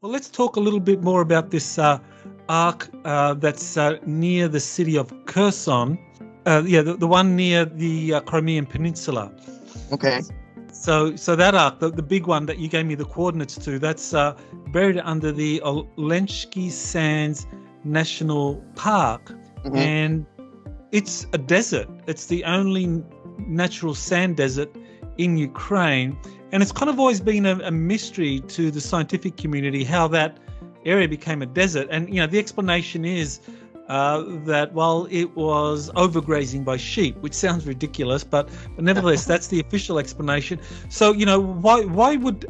Well, let's talk a little bit more about this ark that's near the city of Kherson. The one near the Crimean Peninsula. Okay. So that ark, the big one that you gave me the coordinates to, that's buried under the Olenski Sands National Park, and it's a desert. It's the only natural sand desert in Ukraine, and it's kind of always been a mystery to the scientific community how that area became a desert. And the explanation is that it was overgrazing by sheep, which sounds ridiculous, but nevertheless that's the official explanation. So why would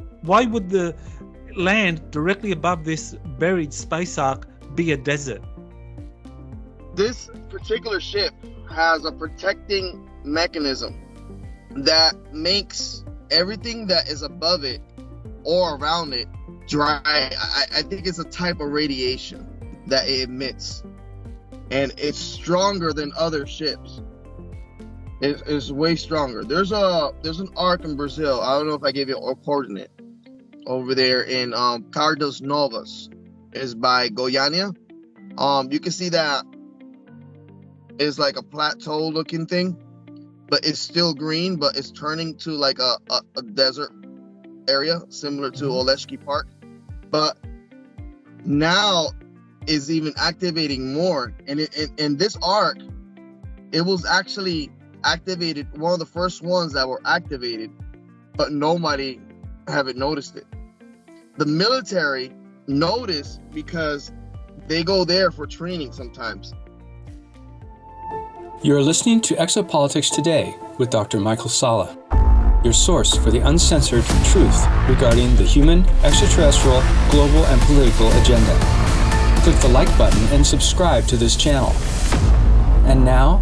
the land directly above this buried space ark be a desert? This particular ship has a protecting mechanism that makes everything that is above it or around it dry. I think it's a type of radiation that it emits, and it's stronger than other ships. It's way stronger. There's an ark in Brazil. I don't know if I gave you a coordinate over there in Cardos Novas. Is by Goiânia. You can see that it's like a plateau looking thing, but it's still green, but it's turning to like a desert area similar to Oleshki Park. But now is even activating more, and this ark, it was actually activated, one of the first ones that were activated, but nobody haven't noticed it. The military notice because they go there for training sometimes. You're listening to Exopolitics Today with Dr. Michael Salla, your source for the uncensored truth regarding the human, extraterrestrial, global, and political agenda. Click the like button and subscribe to this channel. And now,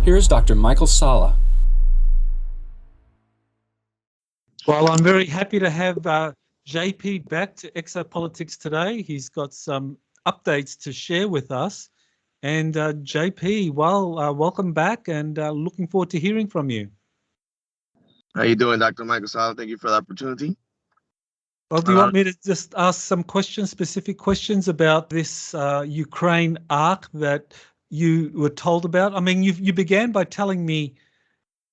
here's Dr. Michael Salla. Well, I'm very happy to have JP back to Exopolitics Today. He's got some updates to share with us. And JP, welcome back, and looking forward to hearing from you. How you doing, Dr. Michael Salla? Thank you for the opportunity. Well, do you want me to just ask some specific questions about this Ukraine ark that you were told about? I mean, you began by telling me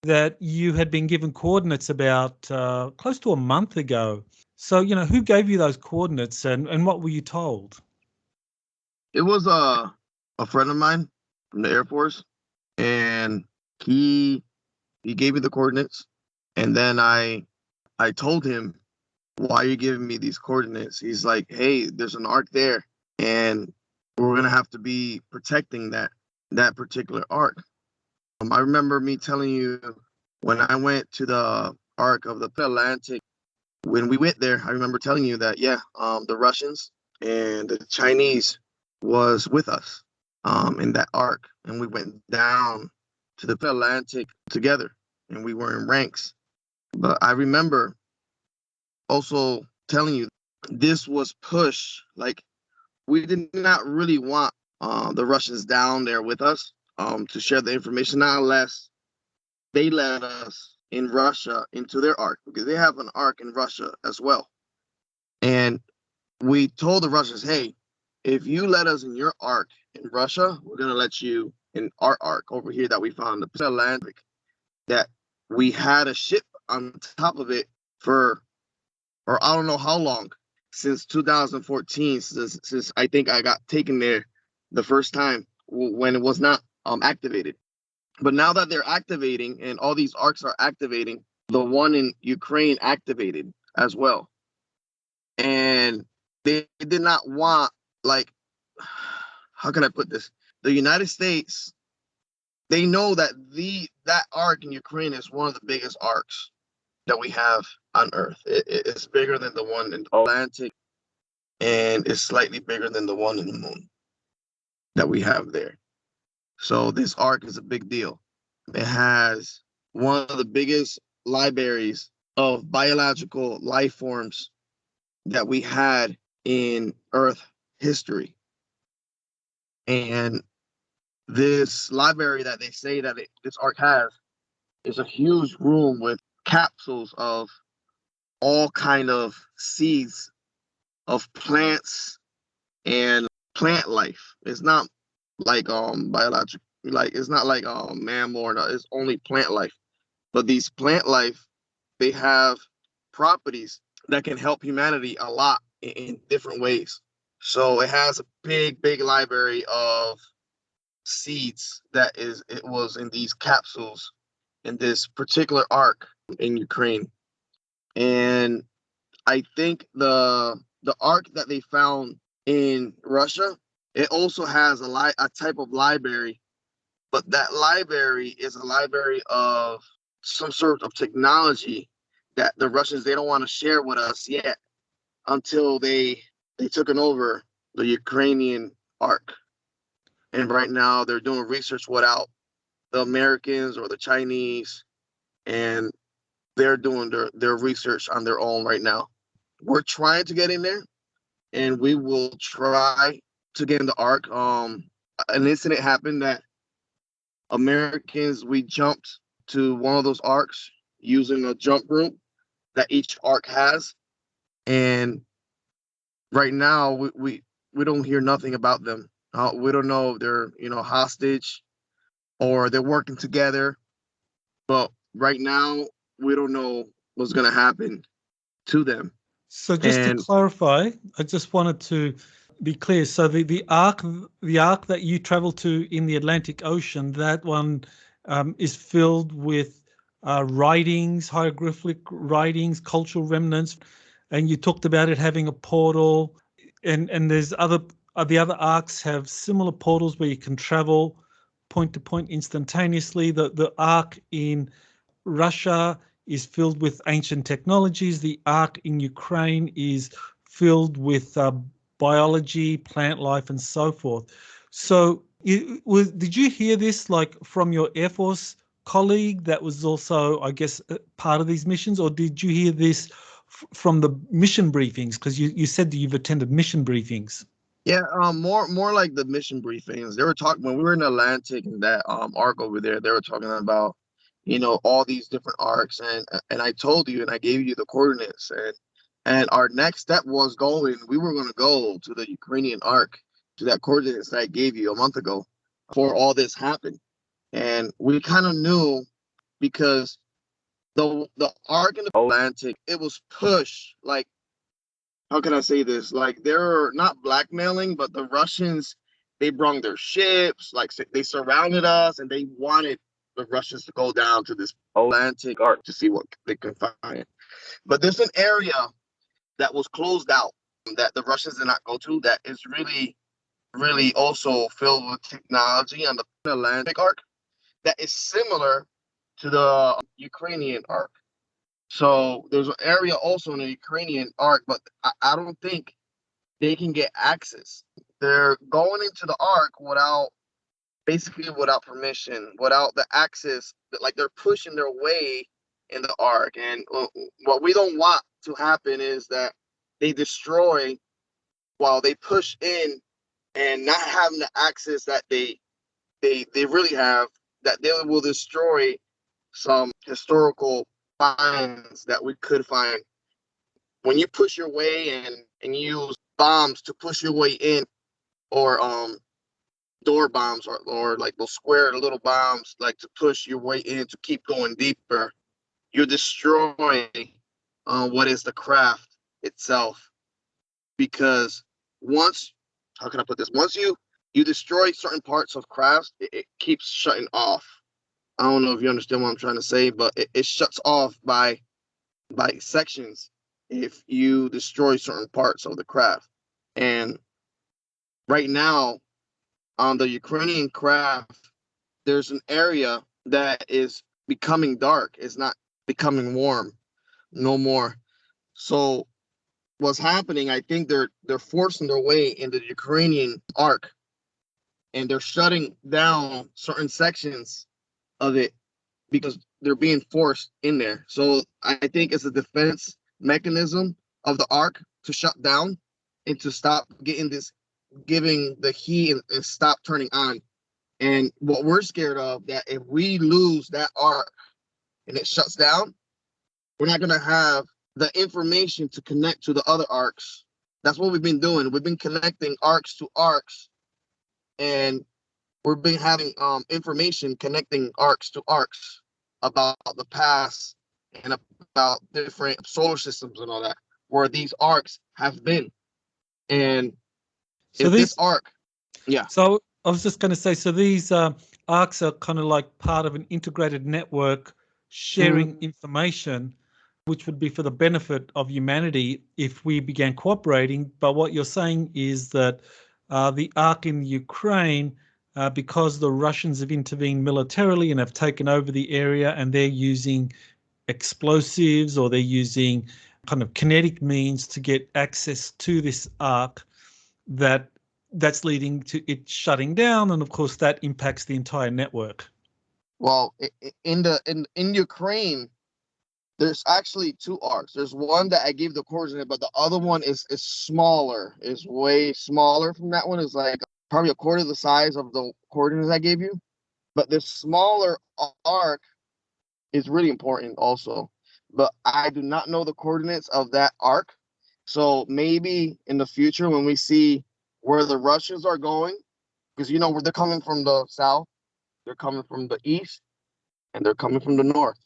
that you had been given coordinates about close to a month ago. So, who gave you those coordinates, and what were you told? It was a friend of mine from the Air Force, and he gave me the coordinates, and then I told him, why are you giving me these coordinates? He's like, hey, there's an ark there, and we're gonna have to be protecting that particular ark. I remember me telling you when I went to the ark of the Atlantic, when we went there, I remember telling you that the Russians and the Chinese was with us in that ark, and we went down to the Atlantic together, and we were in ranks. But I remember also telling you this was push, like we did not really want the Russians down there with us to share the information, not unless they let us in Russia into their ark, because they have an ark in Russia as well. And we told the Russians, hey, if you let us in your ark in Russia, we're going to let you in our ark over here that we found in the Atlantic, that we had a ship on top of it for I don't know how long, since 2014, since I think I got taken there the first time when it was not activated. But now that they're activating and all these arks are activating, the one in Ukraine activated as well. And they did not want, like, how can I put this? The United States, they know that that ark in Ukraine is one of the biggest arks that we have on Earth. It's bigger than the one in the Atlantic, and it's slightly bigger than the one in the moon that we have there. So this ark is a big deal. It has one of the biggest libraries of biological life forms that we had in Earth history. And this library that they say that this ark has is a huge room with capsules of all kind of seeds of plants and plant life. It's not like biological, like it's not like mammal or not. It's only plant life. But these plant life, they have properties that can help humanity a lot in different ways. So it has a big library of seeds it was in these capsules in this particular ark in Ukraine. And I think the ark that they found in Russia, it also has a type of library, but that library is a library of some sort of technology that the Russians, they don't want to share with us yet until they took over the Ukrainian ark. And right now they're doing research without the Americans or the Chinese, and they're doing their research on their own right now. We're trying to get in there, and we will try to get in the ark. An incident happened that Americans, we jumped to one of those arks using a jump rope that each ark has, and right now we don't hear nothing about them. We don't know if they're hostage or they're working together, but right now we don't know what's going to happen to them. So just to clarify, I just wanted to be clear. So the ark that you travel to in the Atlantic Ocean, that one is filled with writings, hieroglyphic writings, cultural remnants, and you talked about it having a portal, and there's the other arks have similar portals where you can travel point to point instantaneously. The ark in Russia is filled with ancient technologies. The ark in Ukraine is filled with biology, plant life, and so forth. So did you hear this like from your Air Force colleague that was also, I guess, part of these missions, or did you hear this from the mission briefings? Because you said that you've attended mission briefings. Yeah, more like the mission briefings. They were talking when we were in the Atlantic and that arc over there. They were talking about all these different arcs, and I told you and I gave you the coordinates, and our next step was we were going to go to the Ukrainian arc, to that coordinates that I gave you a month ago before all this happened. And we kind of knew because the arc in the Atlantic, it was pushed like, how can I say this? Like, they're not blackmailing, but the Russians, they brought their ships, like they surrounded us, and they wanted the Russians to go down to this Atlantic arc to see what they can find. But there's an area that was closed out that the Russians did not go to that is really also filled with technology on the Atlantic arc that is similar to the Ukrainian arc. So there's an area also in the Ukrainian arc, but I don't think they can get access. They're going into the arc without permission, without the access. Like, they're pushing their way in the arc. And what we don't want to happen is that they destroy while they push in, and not having the access that they really have, that they will destroy some historical finds that we could find. When you push your way and use bombs to push your way in, or door bombs, or like those square little bombs, like to push your way in to keep going deeper, you're destroying what is the craft itself. Because how can I put this? Once you destroy certain parts of crafts, it keeps shutting off. I don't know if you understand what I'm trying to say, but it shuts off by sections if you destroy certain parts of the craft. And right now, on the Ukrainian craft, there's an area that is becoming dark. It's not becoming warm no more. So what's happening, I think they're forcing their way into the Ukrainian arc, and they're shutting down certain sections of it because they're being forced in there. So I think it's a defense mechanism of the arc to shut down and to stop giving the heat and stop turning on. And what we're scared of, that if we lose that arc and it shuts down, we're not going to have the information to connect to the other arcs That's what we've been doing. We've been connecting arcs to arcs, and we've been having information connecting arcs to arcs about the past and about different solar systems and all that, where these arcs have been. And So if this these, arc, yeah, so I was just going to say, so these arcs are kind of like part of an integrated network sharing information, which would be for the benefit of humanity if we began cooperating. But what you're saying is that the arc in Ukraine, because the Russians have intervened militarily and have taken over the area, and they're using explosives or they're using kind of kinetic means to get access to this arc, that's leading to it shutting down, and of course that impacts the entire network. well, in Ukraine, there's actually two arcs. There's one that I gave the coordinate, but the other one is smaller. Is way smaller from that one. Is like probably a quarter the size of the coordinates I gave you. But this smaller arc is really important also. But I do not know the coordinates of that arc. So maybe in the future when we see where the Russians are going, because you know where they're coming from the south, they're coming from the east, and they're coming from the north.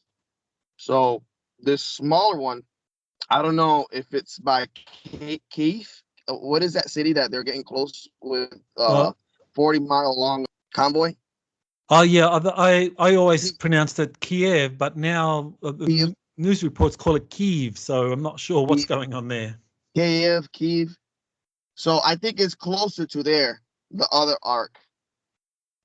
So this smaller one, I don't know if it's by Kiev. What is that city that they're getting close with? Uh, 40-mile long convoy. oh yeah, I always pronounced it Kiev, but now Kiev, the news reports call it Kiev, so I'm not sure what's going on there. Kiev. So I think it's closer to there, the other arc.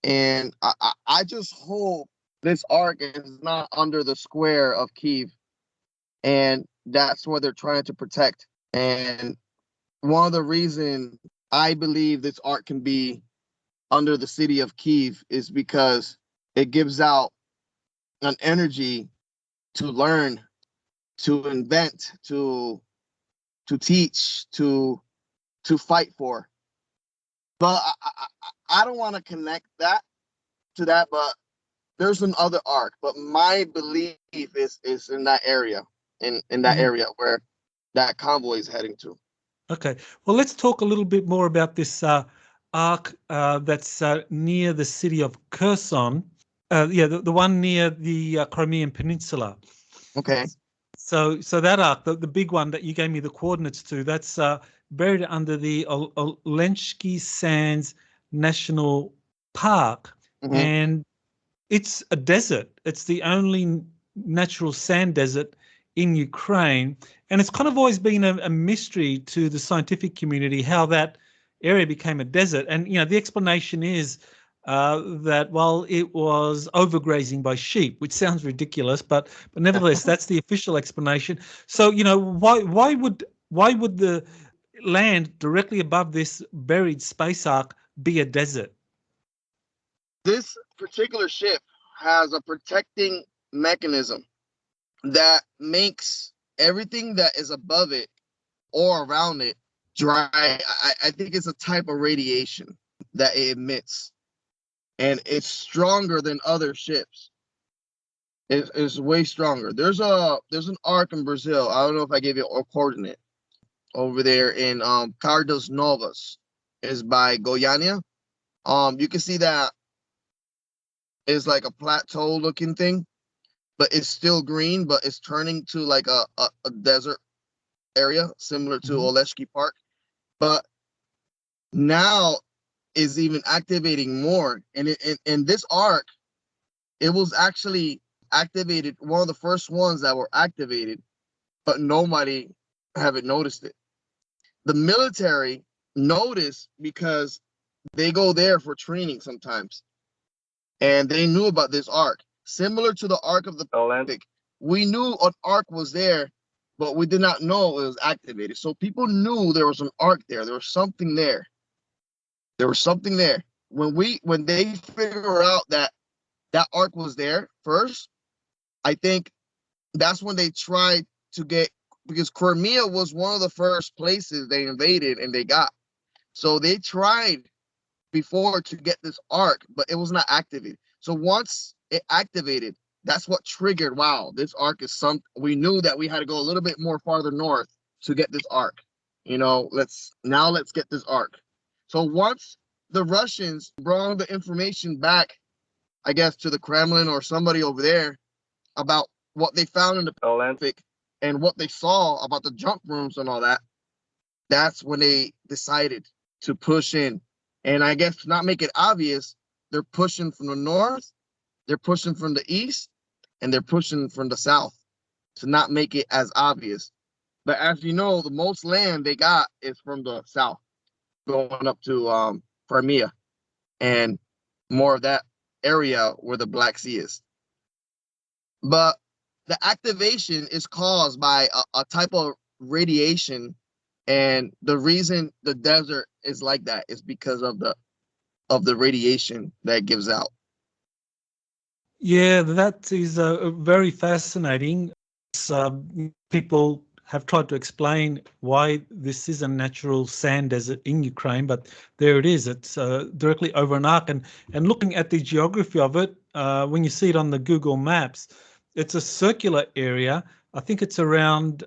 And I just hope this arc is not under the square of Kiev. And that's what they're trying to protect. And one of the reasons I believe this arc can be under the city of Kiev is because it gives out an energy to learn, to invent, to teach, to fight for. But I don't want to connect that to that, but there's another arc. But my belief is in that area, in that area where that convoy is heading to. Okay, well, let's talk a little bit more about this arc that's near the city of Kherson. The one near the Crimean Peninsula. Okay. So that arc, the big one that you gave me the coordinates to, that's buried under the Olenchky Sands National Park, and it's a desert. It's the only natural sand desert in Ukraine, and it's kind of always been a mystery to the scientific community how that area became a desert. And the explanation is that, well, it was overgrazing by sheep, which sounds ridiculous, but nevertheless, that's the official explanation. So, why would the land directly above this buried space ark be a desert? This particular ship has a protecting mechanism that makes everything that is above it or around it dry. I think it's a type of radiation that it emits. And it's stronger than other ships. It's way stronger. There's an ark in Brazil. I don't know if I gave you a coordinate over there in Cardos Novas. Is by Goiânia. You can see that it's like a plateau looking thing, but it's still green, but it's turning to like a desert area similar to Oleshki Park. But now is even activating more. And in this arc, it was actually activated, one of the first ones that were activated, but nobody haven't noticed it. The military noticed because they go there for training sometimes. And they knew about this arc. Similar to the arc of the Olympic. We knew an arc was there, but we did not know it was activated. So people knew there was an arc there. There was something there. There was something there. When they figure out that arc was there first, I think that's when they tried to get, because Crimea was one of the first places they invaded and they got. So they tried before to get this arc, but it was not activated. So once it activated, that's what triggered, wow, this arc is we knew that we had to go a little bit more farther north to get this arc. let's get this ark. So once the Russians brought the information back, I guess, to the Kremlin or somebody over there about what they found in the Atlantic and what they saw about the jump rooms and all that, that's when they decided to push in. And I guess to not make it obvious, they're pushing from the north, they're pushing from the east, and they're pushing from the south to not make it as obvious. But as you know, the most land they got is from the south, going up to Crimea and more of that area where the Black Sea is. But the activation is caused by a type of radiation, and the reason the desert is like that is because of the radiation that it gives out. Yeah, that is very fascinating. People have tried to explain why this is a natural sand desert in Ukraine, but there it is. It's directly over an arc. And looking at the geography of it, when you see it on the Google Maps, it's a circular area. I think it's around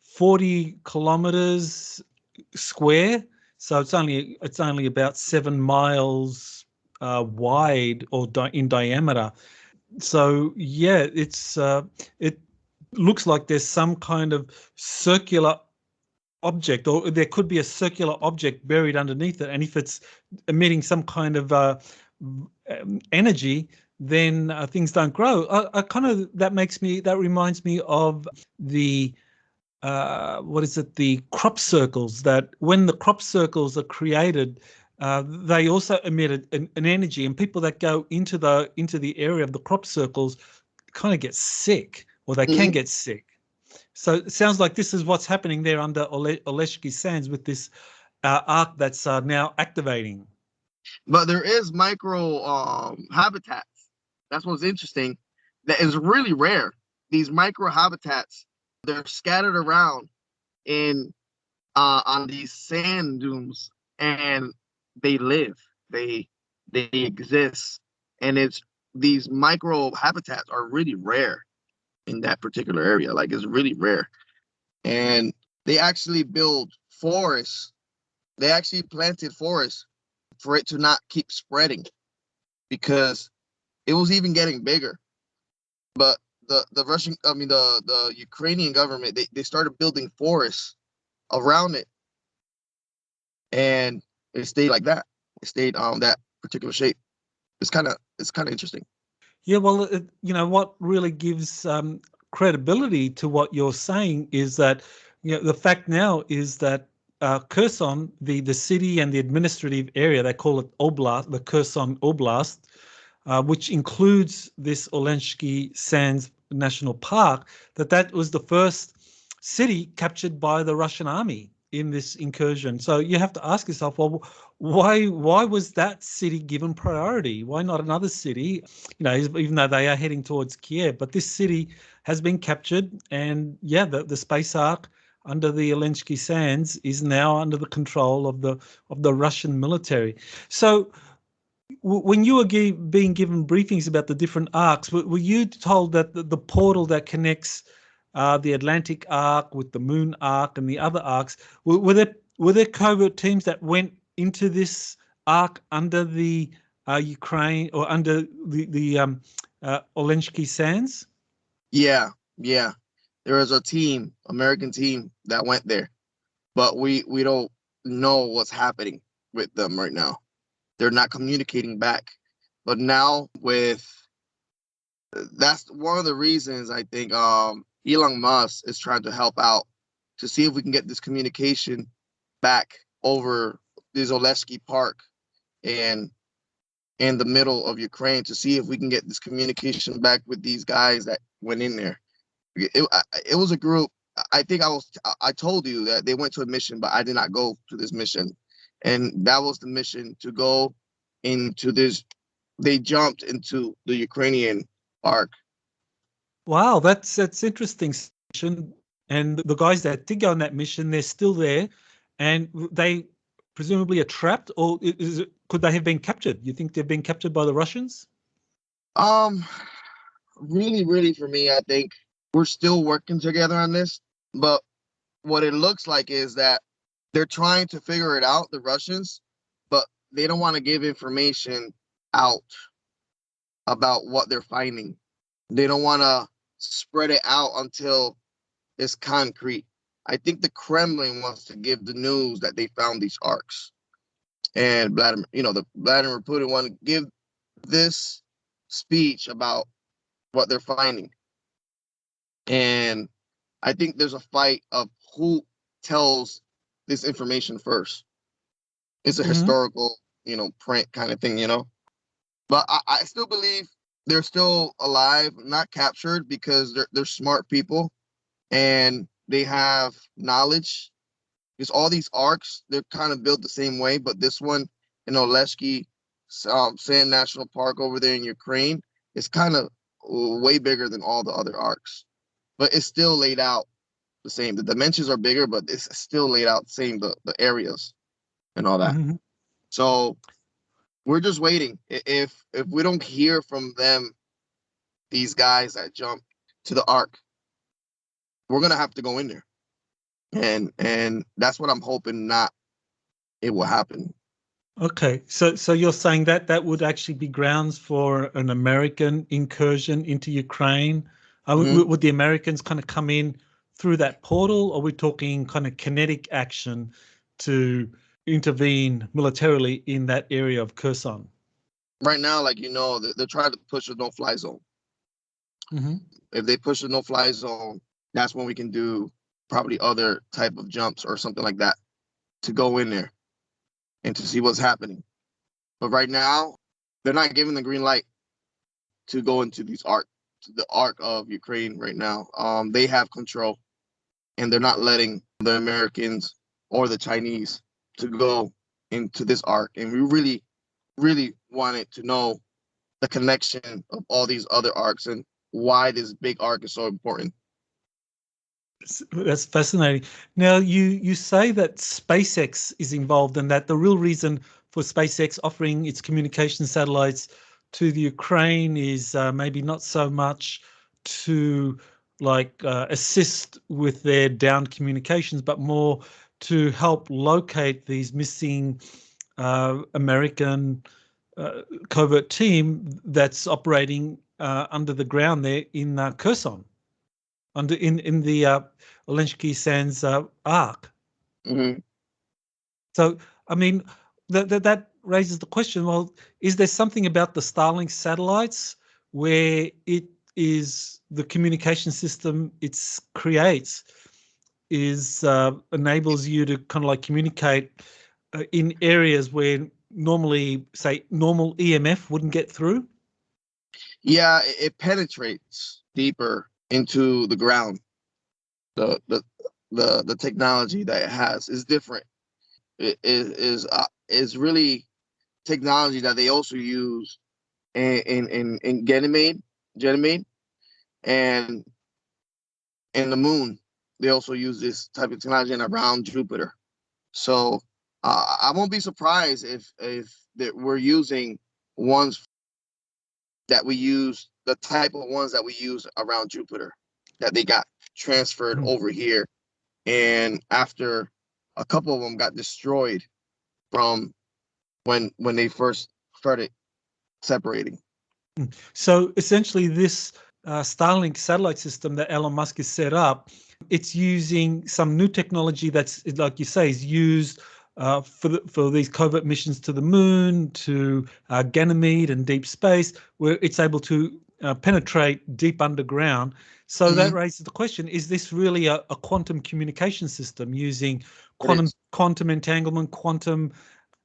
40 kilometers square. So it's only about 7 miles wide or in diameter. So yeah, it looks like there's some kind of circular object, or there could be a circular object buried underneath it. And if it's emitting some kind of energy, then things don't grow. That reminds me of the the crop circles, that when the crop circles are created, they also emitted an energy, and people that go into the area of the crop circles kind of get sick, or they can get sick. So it sounds like this is what's happening there under Oleshki Sands with this arc that's now activating. But there is micro habitats. That's what's interesting. That is really rare. These micro habitats, they're scattered around on these sand dunes, and they live. They exist, and these micro habitats are really rare in that particular area. Like, it's really rare. And they actually build forests. They actually planted forests for it to not keep spreading, because it was even getting bigger. But the Ukrainian government, they started building forests around it, and it stayed like that. It stayed that particular shape. It's kind of interesting. Yeah, well, what really gives credibility to what you're saying is that, the fact now is that Kherson, the city and the administrative area, they call it Oblast, the Kherson Oblast, which includes this Oleshki Sands National Park, that was the first city captured by the Russian army in this incursion. So you have to ask yourself, well, why was that city given priority? Why not another city? Even though they are heading towards Kiev, but this city has been captured, and yeah, the Space Ark under the Oleshki Sands is now under the control of the Russian military. So when you were being given briefings about the different arcs, were you told that the portal that connects the Atlantic Ark with the Moon Ark and the other arcs, were there covert teams that went into this arc under the Ukraine, or under the Oleshki Sands? Yeah. There was a team, American team, that went there, but we don't know what's happening with them right now. They're not communicating back. But now that's one of the reasons I think Elon Musk is trying to help out, to see if we can get this communication back over this Oleshki Park and in the middle of Ukraine, to see if we can get this communication back with these guys that went in there. It was a group. I think I told you that they went to a mission, but I did not go to this mission. And that was the mission, to go into this. They jumped into the Ukrainian Ark. Wow, that's interesting. And the guys that did go on that mission, they're still there, and they presumably are trapped, or could they have been captured? You think they've been captured by the Russians? Really, for me, I think we're still working together on this. But what it looks like is that they're trying to figure it out, the Russians, but they don't want to give information out about what they're finding. They don't want to spread it out until it's concrete. I think the Kremlin wants to give the news that they found these arks, and Vladimir Putin want to give this speech about what they're finding. And I think there's a fight of who tells this information first. It's a historical, print kind of thing, But I still believe they're still alive, not captured, because they're smart people and they have knowledge. Because all these arks, they're kind of built the same way, but this one in Oleshki Sand National Park over there in Ukraine is kind of way bigger than all the other arks. But it's still laid out the same. The dimensions are bigger, but it's still laid out the same, the areas and all that. Mm-hmm. So we're just waiting. If we don't hear from them, these guys that jump to the ark, we're gonna have to go in there. And that's what I'm hoping it will happen. Okay, so you're saying that would actually be grounds for an American incursion into Ukraine? Would the Americans kind of come in through that portal, or are we talking kind of kinetic action to intervene militarily in that area of Kherson? Right now, they're trying to push a no-fly zone. Mm-hmm. If they push a no-fly zone, that's when we can do probably other type of jumps or something like that to go in there and to see what's happening. But right now, they're not giving the green light to go into the ark of Ukraine right now. They have control, and they're not letting the Americans or the Chinese to go into this ark. And we really, really wanted to know the connection of all these other arks and why this big ark is so important. That's fascinating. Now, you say that SpaceX is involved, and that the real reason for SpaceX offering its communication satellites to the Ukraine is maybe not so much to assist with their downed communications, but more to help locate these missing American covert team that's operating under the ground there in Kherson, in the Oleshki Sands Ark. Mm-hmm. So, I mean, that raises the question, well, is there something about the Starlink satellites where it is the communication system it creates enables you to kind of communicate in areas where normally, say, normal EMF wouldn't get through? Yeah, it penetrates deeper into the ground. The technology that it has is different. It is really technology that they also use in GANYMEDE, and in the moon. They also use this type of technology around Jupiter. So I won't be surprised if we're using ones that we use, the type of ones that we use around Jupiter, that they got transferred over here. And after a couple of them got destroyed from when they first started separating. So essentially this Starlink satellite system that Elon Musk has set up, it's using some new technology that's, like you say, is used for these covert missions to the moon, to Ganymede and deep space, where it's able to penetrate deep underground. So that raises the question, is this really a quantum communication system using quantum entanglement, quantum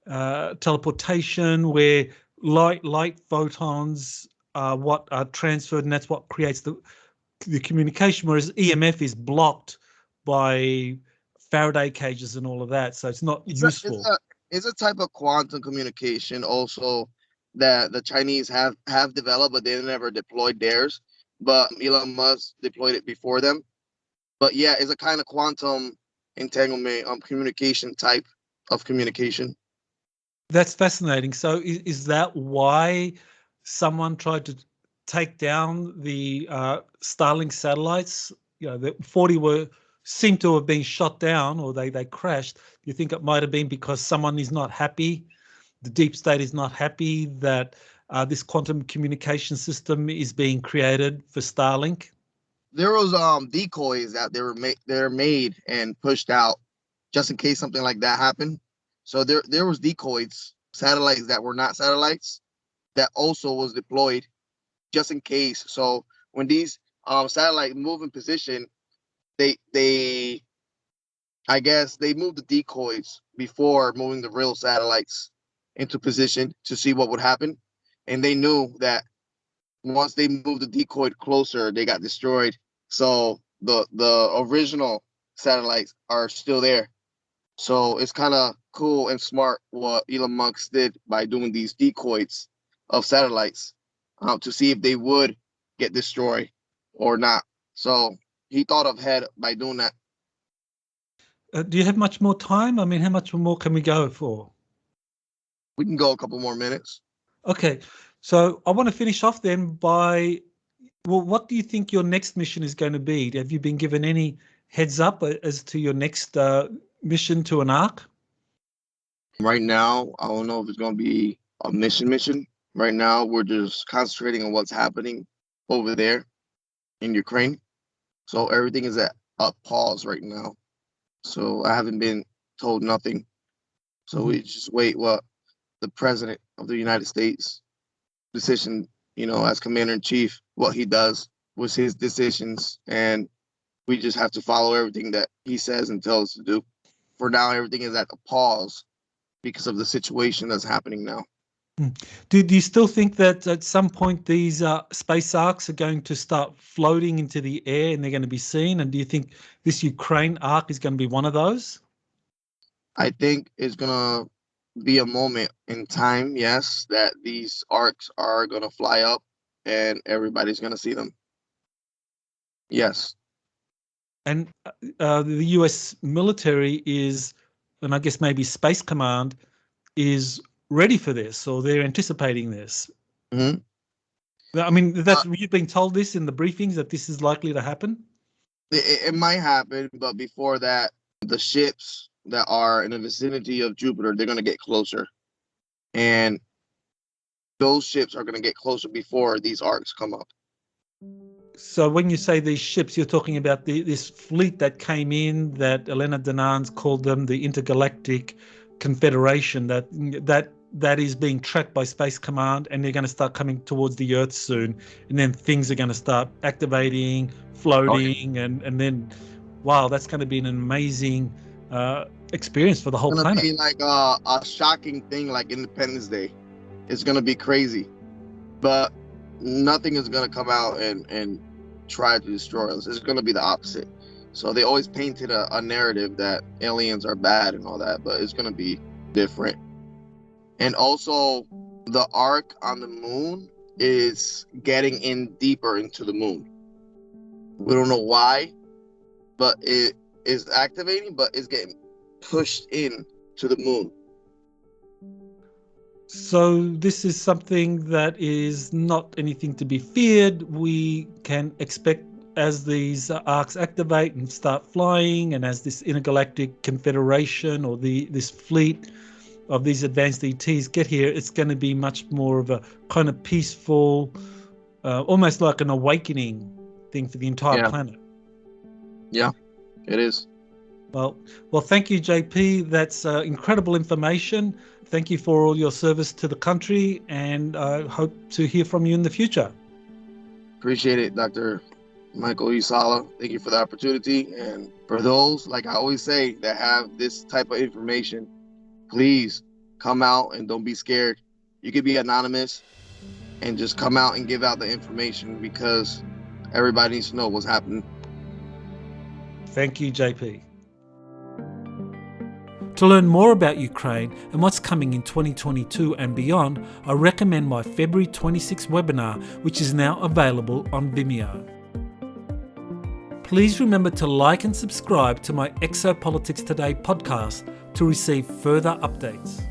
teleportation, where light photons are what are transferred, and that's what creates the communication, whereas EMF is blocked by Faraday cages and all of that, so it's not useful. It's a type of quantum communication also that the Chinese have developed, but they never deployed theirs. But Elon Musk deployed it before them. But yeah, it's a kind of quantum entanglement communication type of communication. That's fascinating. So is that why someone tried to take down the Starlink satellites? The 40 were seem to have been shot down or they crashed, do you think it might have been because someone is not happy, the deep state is not happy that this quantum communication system is being created for Starlink? There was decoys that they're made and pushed out just in case something like that happened. So there was decoys, satellites that were not satellites, that also was deployed just in case. So when these satellites move in position, they I guess they moved the decoys before moving the real satellites into position to see what would happen. And they knew that once they moved the decoy closer, they got destroyed. So the original satellites are still there. So it's kind of cool and smart what Elon Musk did by doing these decoys of satellites to see if they would get destroyed or not. So he thought ahead by doing that. Do you have much more time? I mean, how much more can we go for? We can go a couple more minutes. Okay, so I want to finish off then by, well, what do you think your next mission is going to be? Have you been given any heads up as to your next mission to an ark? Right now, I don't know if it's going to be a mission. Right now, we're just concentrating on what's happening over there in Ukraine. So everything is at a pause right now. So I haven't been told nothing. So we just wait what the president of the United States decision, as commander-in-chief, what he does was his decisions. And we just have to follow everything that he says and tells us to do. For now, everything is at a pause because of the situation that's happening now. Do you still think that at some point these space arks are going to start floating into the air and they're going to be seen? And do you think this Ukraine ark is going to be one of those? I think it's going to be a moment in time, yes, that these arks are going to fly up and everybody's going to see them. Yes. And the US military is, and I guess maybe Space Command is ready for this, or they're anticipating this. Mm-hmm. I mean, you've been told this in the briefings that this is likely to happen? It might happen, but before that, the ships that are in the vicinity of Jupiter, they're going to get closer. And those ships are going to get closer before these arks come up. So when you say these ships, you're talking about this fleet that came in that Elena Danan's called them the Intergalactic Confederation, that is being tracked by Space Command, and they're going to start coming towards the Earth soon, and then things are going to start activating, floating, and then, wow, that's going to be an amazing experience for the whole planet. It's going to be like a shocking thing like Independence Day. It's going to be crazy, but nothing is going to come out and try to destroy us. It's going to be the opposite. So they always painted a narrative that aliens are bad and all that, but it's going to be different. And also, the ark on the moon is getting in deeper into the moon. We don't know why, but it is activating, but it's getting pushed in to the moon. So this is something that is not anything to be feared. We can expect as these arks activate and start flying, and as this intergalactic confederation or this fleet of these advanced ETs get here, it's going to be much more of a kind of peaceful, almost like an awakening thing for the entire planet. Yeah, it is. Well, thank you, JP. That's incredible information. Thank you for all your service to the country, and I hope to hear from you in the future. Appreciate it, Dr. Michael E. Sala. Thank you for the opportunity. And for those, like I always say, that have this type of information, please come out and don't be scared. You could be anonymous and just come out and give out the information, because everybody needs to know what's happening. Thank you, JP. To learn more about Ukraine and what's coming in 2022 and beyond, I recommend my February 26 webinar, which is now available on Vimeo. Please remember to like and subscribe to my Exopolitics Today podcast to receive further updates.